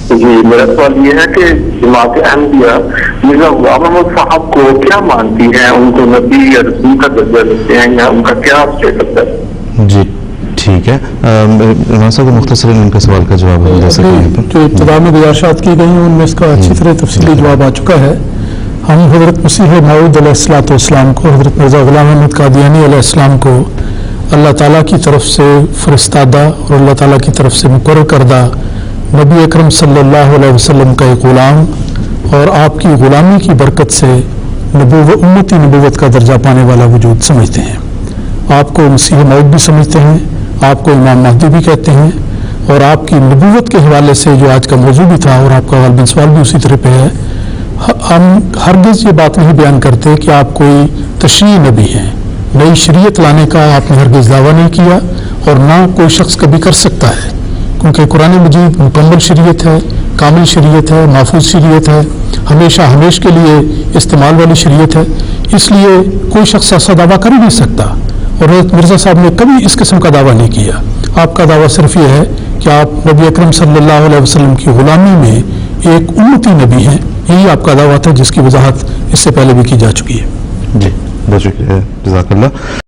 جی میرا سوال یہ ہے کہ جماعت احمدیہ مرزا غلام احمد صاحب کو کیا مانتی ہے؟ ان کو نبی یا رسول کا درجہ دیتے ہیں یا ان کا کیا اسٹیٹس ہے؟ جی ٹھیک ہے، عمران صاحب مختصر ان کا سوال کا جواب ہم دے سکتے ہیں۔ جو ابتدا میں گزارشات کی گئی ہیں ان میں اس کا اچھی طرح تفصیلی جواب آ چکا ہے۔ ہم حضرت مسیح موعود علیہ السلام کو، حضرت مرزا غلام احمد قادیانی علیہ السلام کو اللہ تعالیٰ کی طرف سے فرستادہ اور اللہ تعالیٰ کی طرف سے مقرر کردہ نبی اکرم صلی اللہ علیہ وسلم کا ایک غلام اور آپ کی غلامی کی برکت سے امتی نبوت کا درجہ پانے والا وجود سمجھتے ہیں۔ آپ کو مسیح موعود بھی سمجھتے ہیں، آپ کو امام مہدی بھی کہتے ہیں، اور آپ کی نبوت کے حوالے سے جو آج کا موضوع بھی تھا اور آپ کا غالباً سوال بھی اسی طرح پہ ہے، ہم ہرگز یہ بات نہیں بیان کرتے کہ آپ کوئی تشریعی نبی ہیں۔ نئی شریعت لانے کا آپ نے ہرگز دعویٰ نہیں کیا اور نہ کوئی شخص کبھی کر سکتا ہے، کیونکہ قرآن مجید مکمل شریعت ہے، کامل شریعت ہے، محفوظ شریعت ہے، ہمیشہ ہمیش کے لیے استعمال والی شریعت ہے، اس لیے کوئی شخص ایسا دعویٰ کر ہی نہیں سکتا، اور حضرت مرزا صاحب نے کبھی اس قسم کا دعویٰ نہیں کیا۔ آپ کا دعویٰ صرف یہ ہے کہ آپ نبی اکرم صلی اللہ علیہ وسلم کی غلامی میں ایک امتی نبی ہیں، یہی آپ کا دعویٰ تھا جس کی وضاحت اس سے پہلے بھی کی جا چکی ہے۔ جی بہت شکریہ، جزاک اللہ۔